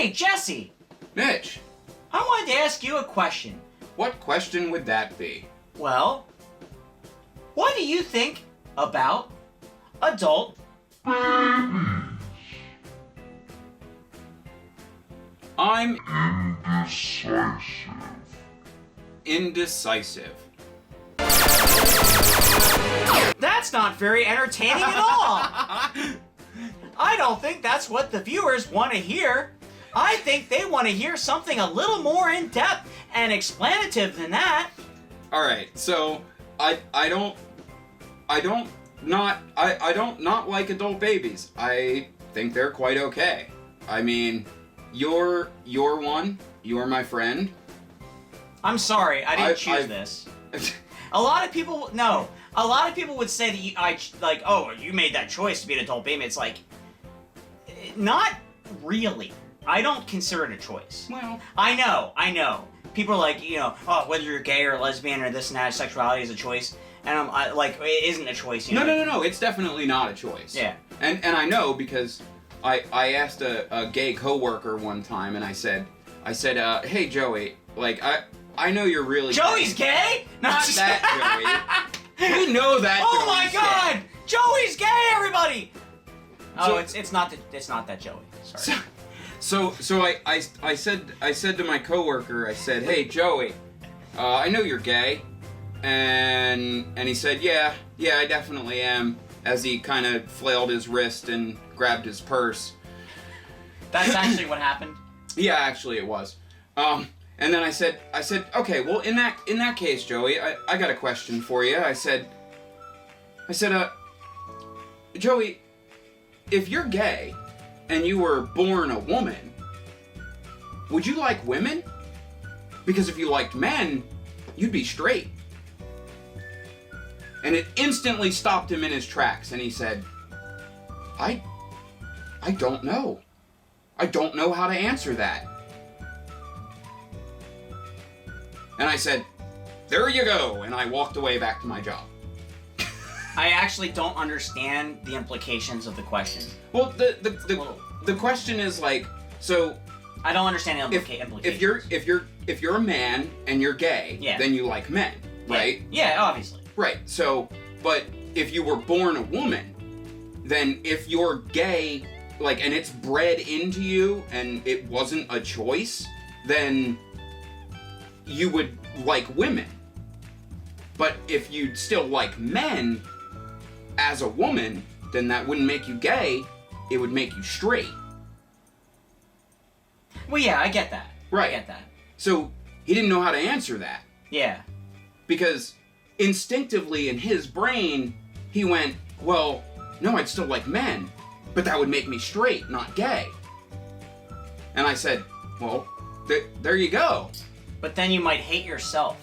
Hey, Jesse! Mitch, I wanted to ask you a question. what question would that be? Well, what do you think about adult I'm indecisive. That's not very entertaining at all! I don't think that's what the viewers want to hear. I think they want to hear something a little more in-depth and explanative than that. All right, so I don't not like adult babies. I think they're quite okay. I mean, you're one. You're my friend. I'm sorry, I didn't choose this. A lot of people would say that you made that choice to be an adult baby. It's like, not really. I don't consider it a choice. Well, I know. People are like, whether you're gay or lesbian or this and that, sexuality is a choice. And I'm like, it isn't a choice. You know? No. It's definitely not a choice. Yeah. And I know because I asked a gay coworker one time, and I said, hey Joey, like I know you're really Joey's gay? Not that Joey. We know that. Oh my Joey's God! gay. Joey's gay, everybody! So, Oh, it's not that Joey. Sorry. So I said to my coworker, I said, hey Joey, I know you're gay, and he said, yeah, I definitely am, as he kind of flailed his wrist and grabbed his purse. That's actually what happened? Yeah, actually it was. And then I said, okay, well in that case, Joey, I got a question for you. I said, Joey, if you're gay and you were born a woman, would you like women? Because if you liked men, you'd be straight. And it instantly stopped him in his tracks, and he said, I don't know. I don't know how to answer that. And I said, there you go, and I walked away back to my job. I actually don't understand the implications of the question. Well, the question is like, so I don't understand the implications. if you're a man and you're gay, then you like men, right? Yeah, obviously. Right. So, but if you were born a woman, then if you're gay, like, and it's bred into you and it wasn't a choice, then you would like women. But if you still like men as a woman, then that wouldn't make you gay, it would make you straight. Well, yeah, I get that. Right. I get that. So, he didn't know how to answer that. Yeah. Because instinctively in his brain, he went, well, no, I'd still like men, but that would make me straight, not gay. And I said, well, there you go. But then you might hate yourself.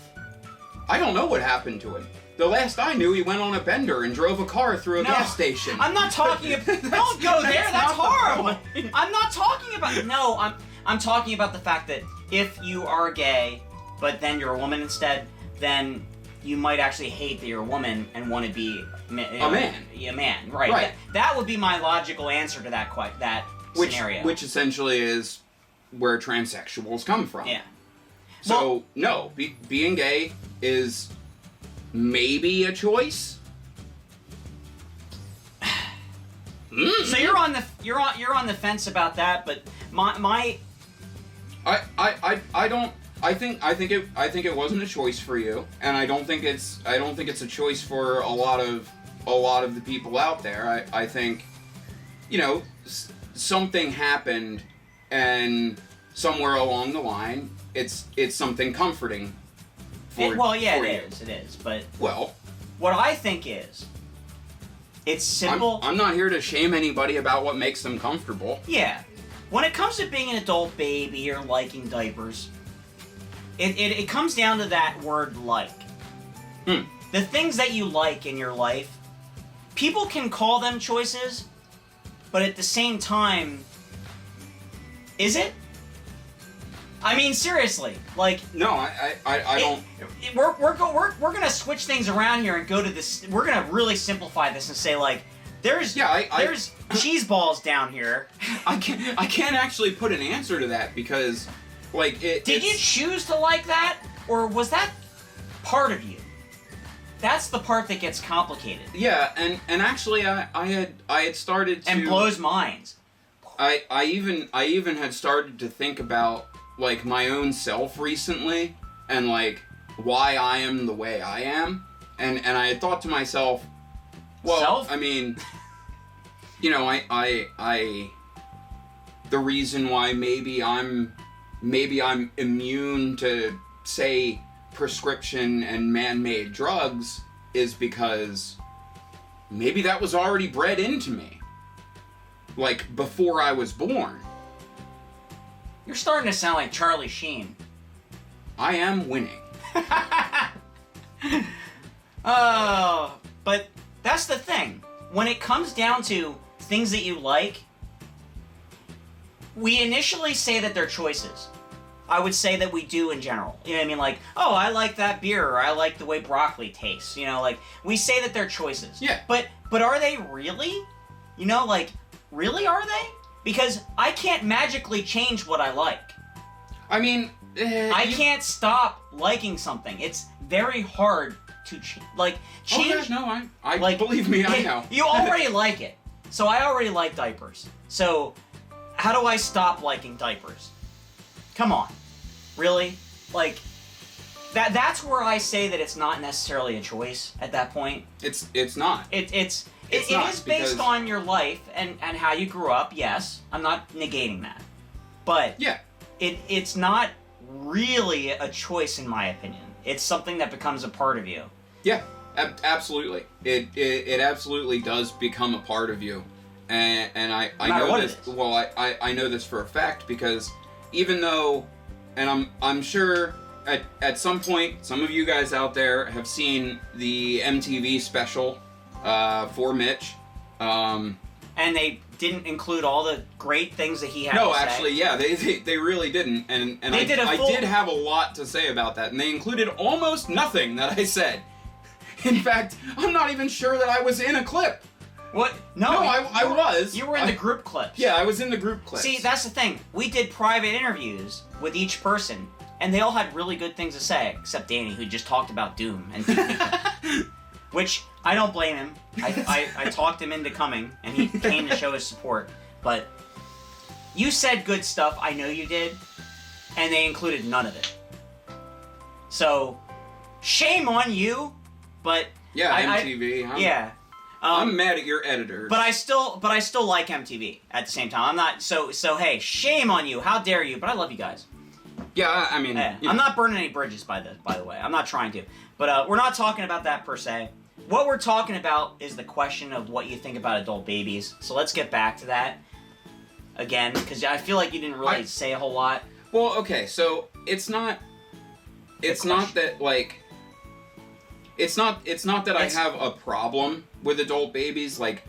I don't know what happened to him. The last I knew, he went on a bender and drove a car through a gas station. I'm not talking about... Don't go there, that's horrible! I'm not talking about... No, I'm talking about the fact that if you are gay, but then you're a woman instead, then you might actually hate that you're a woman and want to be... A man. A man, right. Right. That would be my logical answer to that scenario. Which essentially is where transsexuals come from. Yeah. So, no, being gay is maybe a choice. So you're on the fence about that, but my I think it wasn't a choice for you, and I don't think it's a choice for a lot of the people out there. I think, something happened, and somewhere along the line, it's something comforting. It is. But well, what I think is, it's simple. I'm not here to shame anybody about what makes them comfortable. Yeah, when it comes to being an adult baby or liking diapers, it comes down to that word like. The things that you like in your life, people can call them choices, but at the same time, is it? I mean, seriously, like... No, I don't... We're gonna switch things around here and go to this... We're gonna really simplify this and say, like, There's cheese balls down here. I can't actually put an answer to that because, like, Did you choose to like that, or was that part of you? That's the part that gets complicated. Yeah, and actually, I had started to and blows minds. I even had started to think about like my own self recently and like why I am the way I am, and I had thought to myself, well, Self? I mean, you know, I the reason why maybe I'm immune to, say, prescription and man-made drugs is because maybe that was already bred into me, like before I was born. You're starting to sound like Charlie Sheen. I am winning. Oh, but that's the thing. When it comes down to things that you like, we initially say that they're choices. I would say that we do in general. You know what I mean? Like, oh, I like that beer, or I like the way broccoli tastes. You know, like, we say that they're choices. Yeah. But are they really? You know, like, really are they? Because I can't magically change what I like. I mean, I can't stop liking something. It's very hard to change. Oh, yeah, no, I like, believe me, I know. You already like it. So I already like diapers. So how do I stop liking diapers? Come on. Really? Like, that's where I say that it's not necessarily a choice at that point. It's not. It is based on your life and how you grew up, yes. I'm not negating that. But yeah, it's not really a choice in my opinion. It's something that becomes a part of you. Yeah, absolutely. It absolutely does become a part of you. And I know this. Well, I know this for a fact because even though, and I'm sure at some point some of you guys out there have seen the MTV special for Mitch. And they didn't include all the great things that he had to say. No, actually, yeah, they really didn't. And I did have a lot to say about that, and they included almost nothing that I said. In fact, I'm not even sure that I was in a clip. What? No, I was. You were in the group clips. Yeah, I was in the group clips. See, that's the thing. We did private interviews with each person, and they all had really good things to say, except Danny, who just talked about Doom and which I don't blame him. I talked him into coming, and he came to show his support. But you said good stuff, I know you did, and they included none of it. So, shame on you, but... Yeah, MTV. Yeah. I'm mad at your editors. But I still like MTV at the same time. I'm not... So hey, shame on you. How dare you? But I love you guys. Yeah, I mean... I'm not burning any bridges, by the way. I'm not trying to. But we're not talking about that per se. What we're talking about is the question of what you think about adult babies. So let's get back to that again, because I feel like you didn't really say a whole lot. Well, okay, so it's not that, like... It's not that I have a problem with adult babies. Like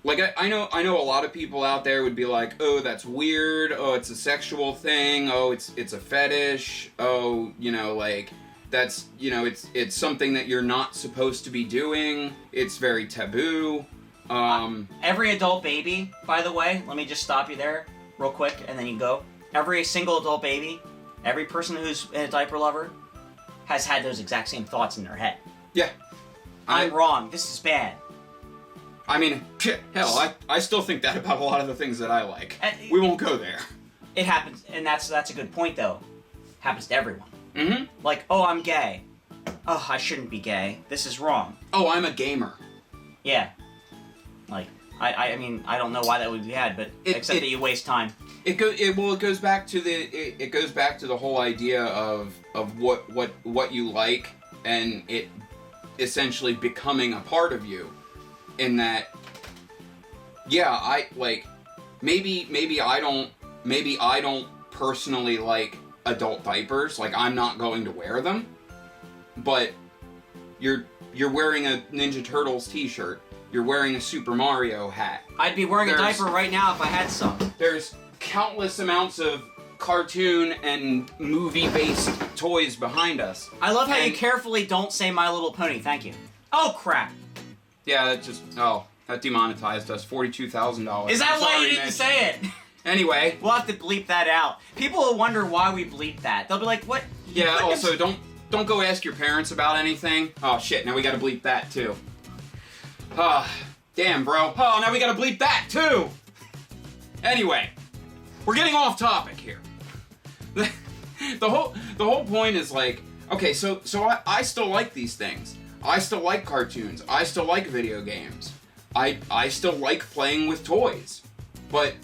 I know a lot of people out there would be like, oh, that's weird. Oh, it's a sexual thing. Oh, it's a fetish. Oh, you know, like that's, you know, it's something that you're not supposed to be doing. It's very taboo. Every adult baby, by the way, let me just stop you there real quick, and then you go. Every single adult baby, every person who's a diaper lover, has had those exact same thoughts in their head. Yeah. I'm wrong. This is bad. I mean, hell, I still think that about a lot of the things that I like. We won't go there. It happens, and that's a good point, though. Happens to everyone. Mm-hmm. Like, oh, I'm gay. Oh, I shouldn't be gay. This is wrong. Oh, I'm a gamer. Yeah. Like, I mean, I don't know why that would be bad, but except that you waste time. It goes back to the whole idea of what you like, and it essentially becoming a part of you, in that, yeah, I like, maybe I don't personally like adult diapers, like I'm not going to wear them, but you're wearing a Ninja Turtles t-shirt, you're wearing a Super Mario hat. I'd be wearing a diaper right now if I had some. There's countless amounts of cartoon and movie-based toys behind us. I love how you carefully don't say My Little Pony. Thank you. Oh, crap. Yeah, that just... Oh. That demonetized us $42,000. Is that why Sorry, you didn't Mitch. say it? Anyway. We'll have to bleep that out. People will wonder why we bleep that. They'll be like, what? Yeah, What also, is- don't go ask your parents about anything. Oh, shit, now we gotta bleep that, too. Damn, bro. Oh, now we gotta bleep that, too! Anyway, we're getting off topic here. The whole point is like, okay, so I still like these things. I still like cartoons. I still like video games. I still like playing with toys. But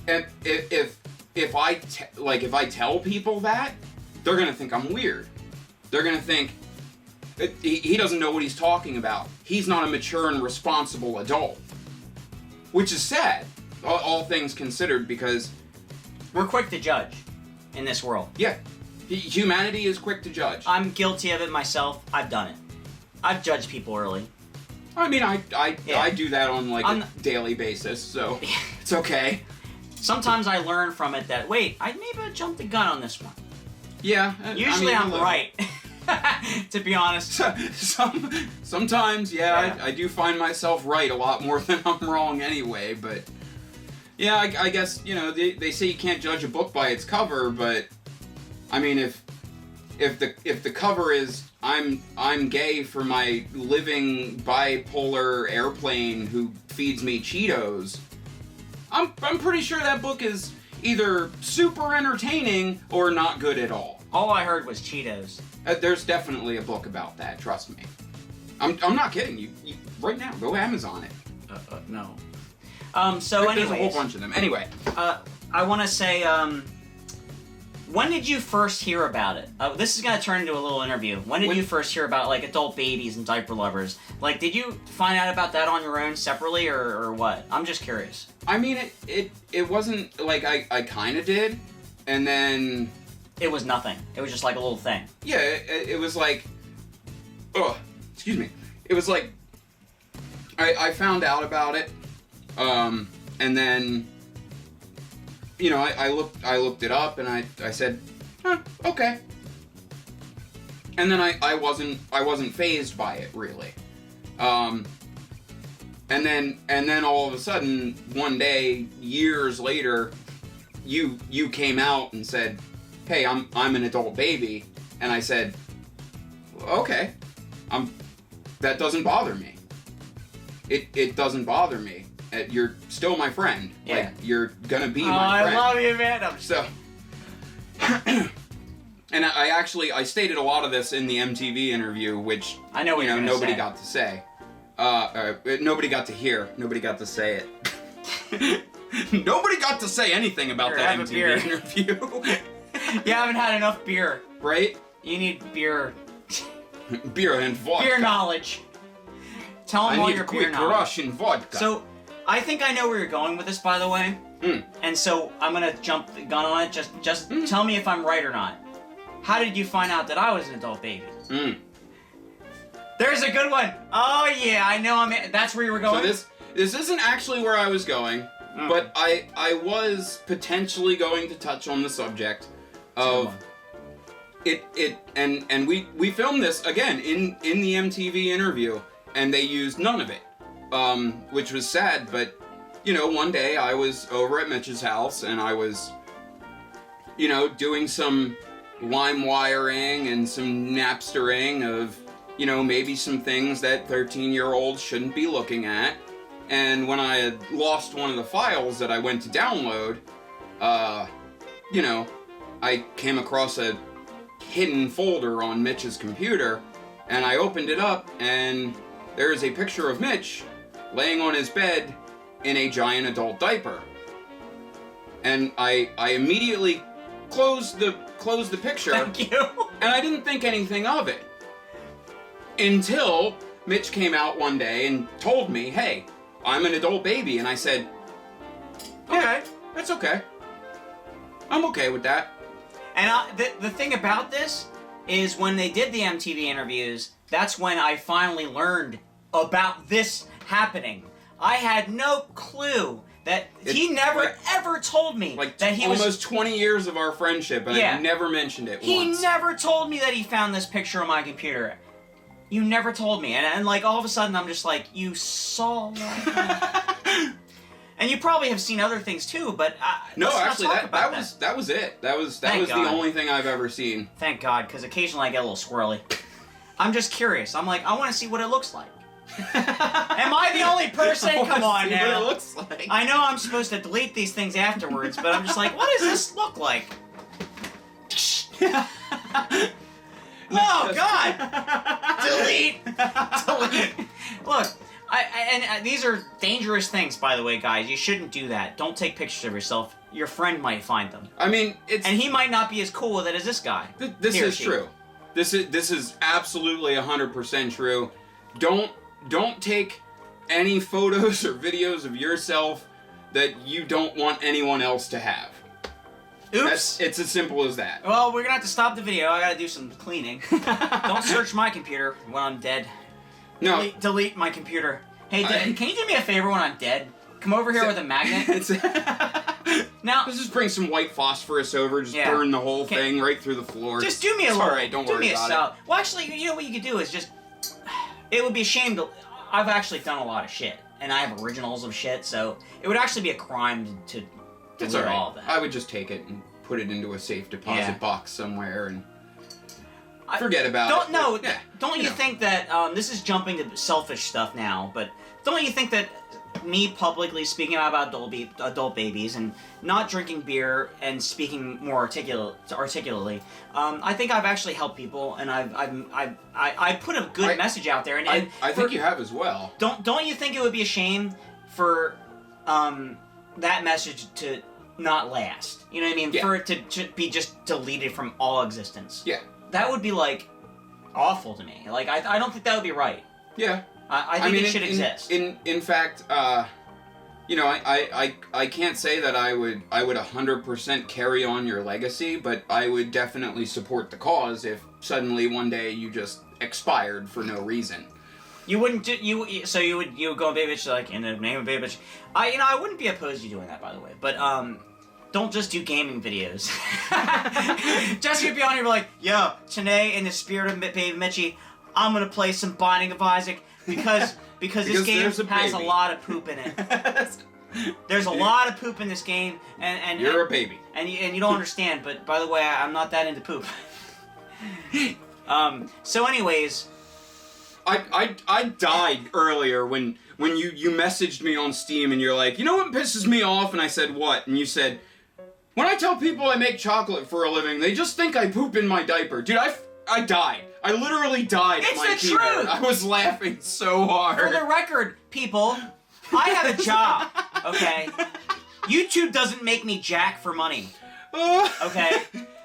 if I tell people that, they're gonna think I'm weird. They're gonna think he doesn't know what he's talking about. He's not a mature and responsible adult. Which is sad, all things considered, because We're quick to judge in this world. yeah, humanity is quick to judge. I'm guilty of it myself. I've done it. I've judged people early. I mean, I Yeah. do that on like I'm a daily basis, so it's okay. Sometimes I learn from it that, wait, maybe I jumped the gun on this one. Yeah. Usually I'm right. To be honest. Sometimes, yeah. I do find myself right a lot more than I'm wrong anyway, but yeah, I guess, you know, they say you can't judge a book by its cover, but I mean, if the cover is I'm gay for my living bipolar airplane who feeds me Cheetos, I'm pretty sure that book is either super entertaining or not good at all. All I heard was Cheetos. There's definitely a book about that, trust me. I'm not kidding you. Right now, go Amazon it. No. So anyways. There's a whole bunch of them. Anyway. I want to say, when did you first hear about it? This is going to turn into a little interview. When did you first hear about, like, adult babies and diaper lovers? Like, did you find out about that on your own separately, or what? I'm just curious. I mean, it wasn't, like, I kind of did, and then... It was nothing. It was just like a little thing. Yeah, it was like... Oh, excuse me. It was like... I found out about it, and then... You know, I looked it up, and I said, huh, okay. And then I wasn't fazed by it, really. And then all of a sudden, one day, years later, you came out and said, hey, I'm an adult baby, and I said, okay, that doesn't bother me. It doesn't bother me. You're still my friend. Yeah. Like, you're gonna be my friend. I love you, man. So, and I stated a lot of this in the MTV interview, which I know what you're gonna nobody say. got to say. Nobody got to hear. Nobody got to say it. Nobody got to say anything about Here, that have a beer. MTV interview. You haven't had enough beer. Right? You need beer. Beer and vodka. Beer knowledge. Tell them I all need your a beer quick knowledge. Russian vodka. So, I think I know where you're going with this, by the way. And so, I'm gonna jump the gun on it. Just tell me if I'm right or not. How did you find out that I was an adult baby? There's a good one. Oh yeah, I know. That's where you were going. So this isn't actually where I was going, but I was potentially going to touch on the subject of it and we filmed this again in the MTV interview, and they used none of it, which was sad. But you know, one day I was over at Mitch's house, and I was, you know, doing some lime wiring and some Napstering of, you know, maybe some things that 13-year-olds shouldn't be looking at. And when I had lost one of the files that I went to download, you know, I came across a hidden folder on Mitch's computer, and I opened it up, and there is a picture of Mitch laying on his bed in a giant adult diaper. And I immediately closed the picture. Thank you. And I didn't think anything of it. Until Mitch came out one day and told me, hey, I'm an adult baby. And I said, okay, that's okay. I'm okay with that. And the thing about this is when they did the MTV interviews, that's when I finally learned about this happening. I had no clue that he never ever told me that he almost was 20 years of our friendship, and I never mentioned it He once. never told me that he found this picture on my computer. You never told me, and like all of a sudden I'm just like, you saw that. And you probably have seen other things too, but no, let's actually, not talk about that. that was it. That was Thank the God. only thing I've ever seen. Thank God, because occasionally I get a little squirrely. I'm just curious. I'm like, I want to see what it looks like. Am I the only person? Come on see now. What it looks like. I know I'm supposed to delete these things afterwards, but I'm just like, what does this look like? Oh God! Delete. Delete. Look. And these are dangerous things, by the way, guys. You shouldn't do that. Don't take pictures of yourself. Your friend might find them. I mean, it's... And he might not be as cool with it as this guy. This is true. This is absolutely 100% true. Don't take any photos or videos of yourself that you don't want anyone else to have. Oops. It's as simple as that. Well, we're gonna have to stop the video. I gotta do some cleaning. Don't search my computer when I'm dead. No. Delete my computer. Hey, can you do me a favor when I'm dead? Come over here with a magnet. Now, let's just bring some white phosphorus over, just burn the whole thing right through the floor. Just do me a little. Alright, don't worry about it. Well, actually, you know what you could do is just... It would be a shame to... I've actually done a lot of shit, and I have originals of shit, so it would actually be a crime to delete all of that. I would just take it and put it into a safe deposit box somewhere and forget about it. Don't you think that, this is jumping to selfish stuff now, but don't you think that me publicly speaking about adult babies and not drinking beer and speaking more articulately, I think I've actually helped people, and I put a good message out there. And I think you have as well. Don't you think it would be a shame for that message to not last? You know what I mean? For it to be just deleted from all existence. Yeah. That would be like awful to me. Like I don't think that would be right. Yeah. I think it should exist. In fact, you know, I can't say that I would 100% carry on your legacy, but I would definitely support the cause if suddenly one day you just expired for no reason. You wouldn't do, you would go baby bitch, like in the name of baby bitch. I wouldn't be opposed to you doing that, by the way, but don't just do gaming videos. Jessica would be on here like, yo, today in the spirit of Baby Mitchie, I'm gonna play some Binding of Isaac because this game has a lot of poop in it. There's a lot of poop in this game, and you're a baby, and you don't understand. But by the way, I'm not that into poop. So anyways, I died earlier when you messaged me on Steam and you're like, you know what pisses me off? And I said, what? And you said, when I tell people I make chocolate for a living, they just think I poop in my diaper. Dude, I died. I literally died at my keyboard. It's the truth! I was laughing so hard. For the record, people, I have a job, okay? YouTube doesn't make me jack for money, okay?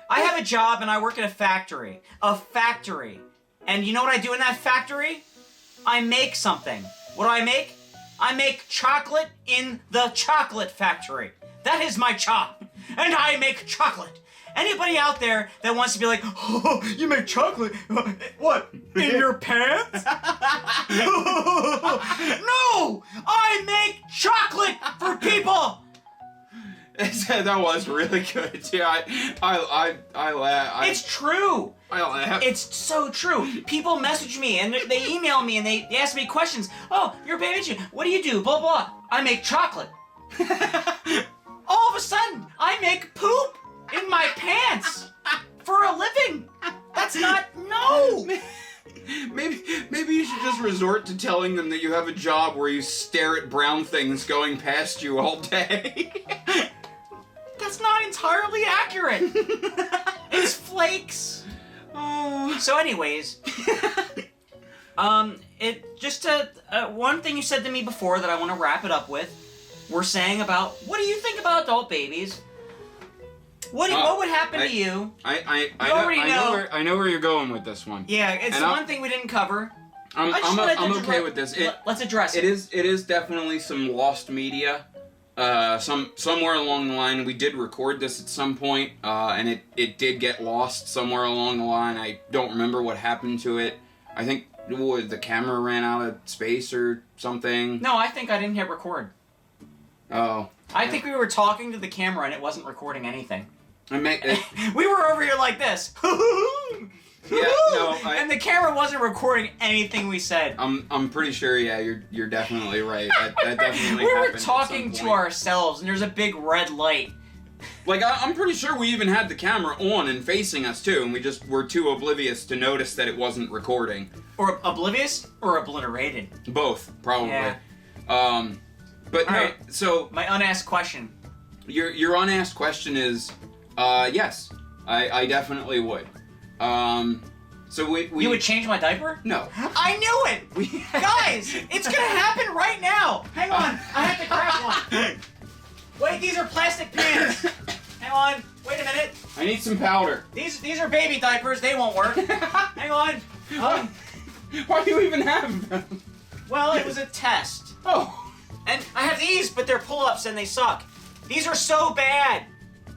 I have a job and I work in a factory. A factory. And you know what I do in that factory? I make something. What do I make? I make chocolate in the chocolate factory. That is my job. And I make chocolate. Anybody out there that wants to be like, oh, you make chocolate? What? In your pants? No! I make chocolate for people! That was really good. Yeah, I laugh. It's true. I laugh. It's so true. People message me and they email me and they ask me questions. Oh, you're a baby. What do you do? Blah, blah. I make chocolate. All of a sudden, I make poop in my pants for a living. That's not, no. Maybe you should just resort to telling them that you have a job where you stare at brown things going past you all day. That's not entirely accurate. It's flakes. So anyways, it just one thing you said to me before that I want to wrap it up with. We're saying about, what do you think about adult babies? What would happen to you? I know where you're going with this one. Yeah, it's one thing we didn't cover. I'm okay with this. Let's address it. It is definitely some lost media. Somewhere along the line, we did record this at some point, and it did get lost somewhere along the line. I don't remember what happened to it. I think the camera ran out of space or something. No, I think I didn't hit record. Oh. I think we were talking to the camera and it wasn't recording anything. We were over here like this. Yeah, no, and the camera wasn't recording anything we said. I'm pretty sure. Yeah, you're definitely right. That definitely we happened were at talking some to point. ourselves, and there's a big red light. Like I'm pretty sure we even had the camera on and facing us too, and we just were too oblivious to notice that it wasn't recording. Or oblivious, or obliterated. Both, probably. Yeah. But All no. right. So My unasked question. your unasked question is, yes, I definitely would. So we You would change my diaper? No. I knew it! Guys, it's gonna happen right now! Hang on, I have to grab one. Wait, these are plastic pants. Hang on, wait a minute. I need some powder. These are baby diapers, they won't work. Hang on. Why do you even have them? Well, it was a test. Oh. And I have these, but they're pull-ups and they suck. These are so bad.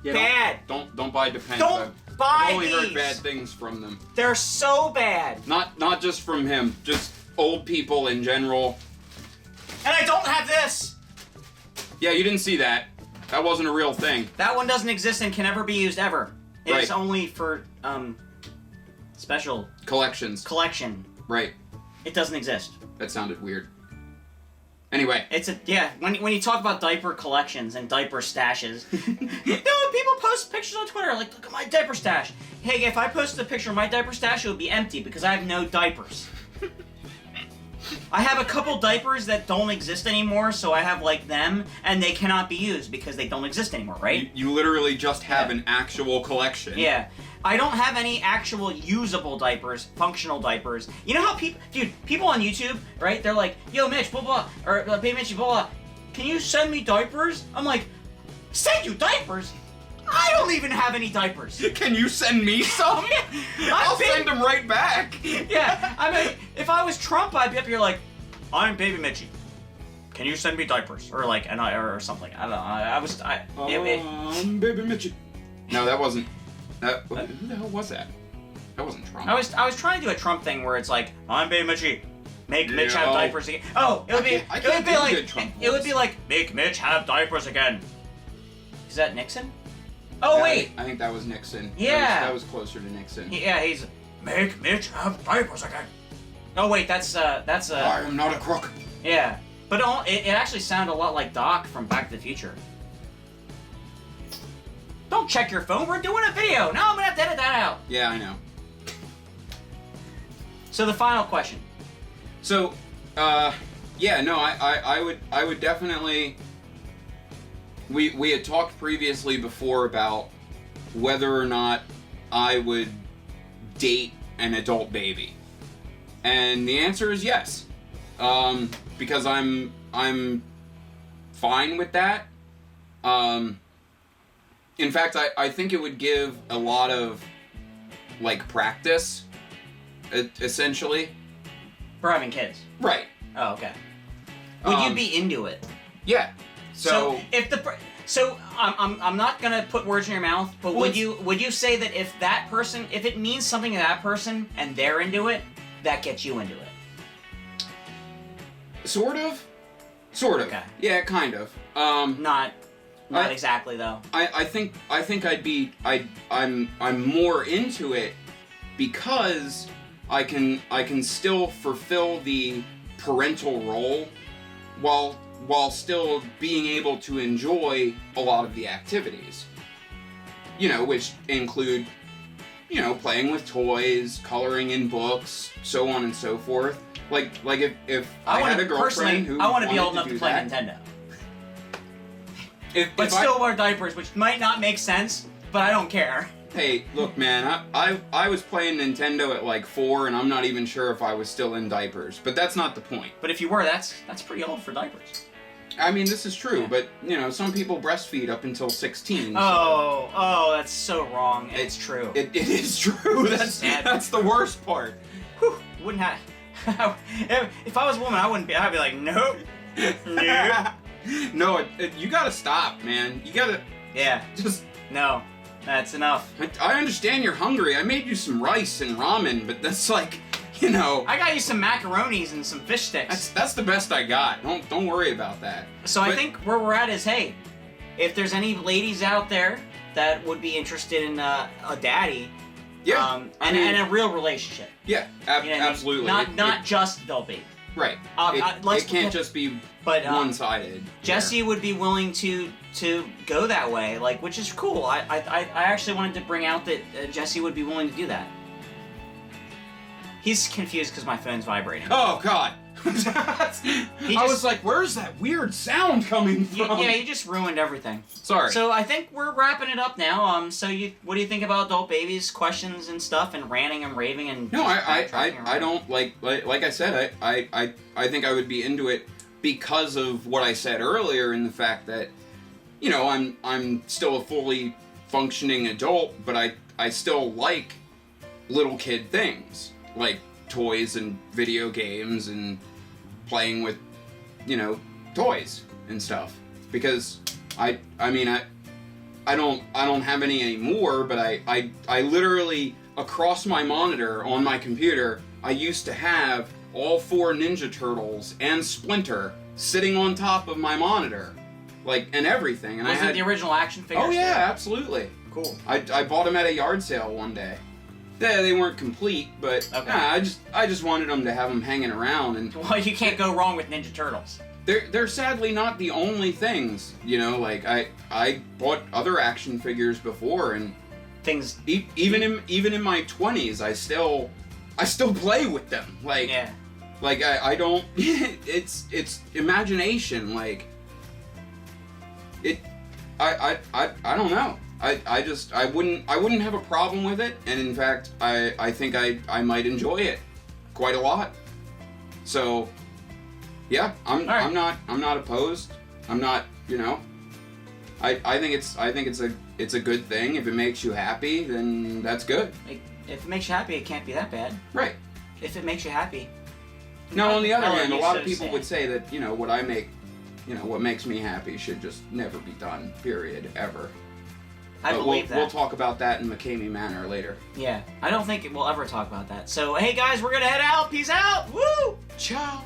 Yeah, Bad. Don't buy Depends. Don't buy I've only these. heard bad things from them. They're so bad. Not just from him, just old people in general. And I don't have this. Yeah, you didn't see that. That wasn't a real thing. That one doesn't exist and can never be used ever. It's Right. only for special Collections. collection. Right. It doesn't exist. That sounded weird. Anyway. It's when you talk about diaper collections and diaper stashes, no, people post pictures on Twitter like, look at my diaper stash. Hey, if I posted a picture of my diaper stash, it would be empty because I have no diapers. I have a couple diapers that don't exist anymore, so I have like them, and they cannot be used because they don't exist anymore, right? You literally just have Yeah. an actual collection. Yeah. I don't have any actual usable diapers, functional diapers. You know how people on YouTube, right? They're like, yo, Mitch, blah, blah, or Baby Mitchy, blah, blah. Can you send me diapers? I'm like, send you diapers? I don't even have any diapers. Can you send me some? I'll send them right back. Yeah, I mean, if I was Trump, I'd be up here like, I'm Baby Mitchy. Can you send me diapers? Or like, or something. I don't know. Baby Mitchie. No, that wasn't. Who the hell was that? That wasn't Trump. I was trying to do a Trump thing where it's like, I'm Baby Mitchy. Make Mitch have Yeah. diapers again. Oh, it would be I can't do like good Trump it would be voice. like, make Mitch have diapers again. Is that Nixon? Oh Yeah, wait. I think that was Nixon. Yeah. That was closer to Nixon. Yeah, he's make Mitch have diapers again. Oh wait, that's I am not a crook. yeah. But it actually sounded a lot like Doc from Back to the Future. Don't check your phone. We're doing a video. No, I'm gonna have to edit that out. Yeah, I know. So the final question. So, yeah, no, I would definitely. We had talked previously before about whether or not I would date an adult baby, and the answer is yes, because I'm fine with that. In fact, I think it would give a lot of like practice, essentially. For having kids. Right. Oh, okay. Would you be into it? Yeah. So if I'm not gonna put words in your mouth, but Well, would you say that if that person, if it means something to that person and they're into it, that gets you into it? Sort of. Okay. Yeah, kind of. Not I- exactly though. I think I'm more into it because I can still fulfill the parental role while still being able to enjoy a lot of the activities. You know, which include, you know, playing with toys, coloring in books, so on and so forth. Like if I had a girlfriend who I want to be wanted old enough to do play that, Nintendo. But But still wear diapers, which might not make sense, but I don't care. Hey, look, man, I was playing Nintendo at like 4, and I'm not even sure if I was still in diapers. But that's not the point. But if you were, that's pretty old for diapers. I mean, this is true, Yeah. but, you know, some people breastfeed up until 16. so Oh, that's so wrong. And it's true. It is true. Sad. That's the worst part. Whew, wouldn't have. If I was a woman, I wouldn't be. I'd be like, nope, nope. No, you gotta stop, man. You gotta Yeah, just... no, that's enough. I understand you're hungry. I made you some rice and ramen, but that's like, you know... I got you some macaronis and some fish sticks. That's the best I got. Don't worry about that. So I But- think where we're at is, hey, if there's any ladies out there that would be interested in a daddy, Yeah, and a real relationship. Yeah, You know what I mean? absolutely. Not just adult baby. Right. Let's it can't just be but, one-sided. Jesse would be willing to go that way, like, which is cool. I actually wanted to bring out that Jesse would be willing to do that. He's confused because my phone's vibrating. Oh God! I was like, "Where's that weird sound coming from?" Yeah, you just ruined everything. Sorry. So I think we're wrapping it up now. So what do you think about adult babies? Questions and stuff, and ranting and raving and. No, I don't like I said. I think I would be into it because of what I said earlier, in the fact that, you know, I'm still a fully functioning adult, but I still like little kid things, like toys and video games and playing with, you know, toys and stuff. Because I don't have any anymore, but I literally, across my monitor on my computer, I used to have all 4 Ninja Turtles and Splinter sitting on top of my monitor, like, and everything. And Was it the original action figures? Oh yeah, absolutely. Cool. I bought them at a yard sale one day. They weren't complete, but okay. I just wanted them to have them hanging around. And well, you can't go wrong with Ninja Turtles. They're sadly not the only things, you know. Like I bought other action figures before, and things even in my 20s, I still play with them. Like yeah. Like I don't. It's imagination. Like it. I don't know. I wouldn't have a problem with it, and in fact I think I might enjoy it quite a lot. So yeah, I'm not opposed. I'm not, you know. I think it's a good thing. If it makes you happy, then that's good. If it makes you happy, it can't be that bad. Right. If it makes you happy. Now, on the other hand, a lot of people would say that, you know, what I make, you know, what makes me happy should just never be done, period, ever. I believe that. We'll talk about that in McCamey Manor later. Yeah, I don't think we'll ever talk about that. So, hey guys, we're gonna head out. Peace out. Woo! Ciao.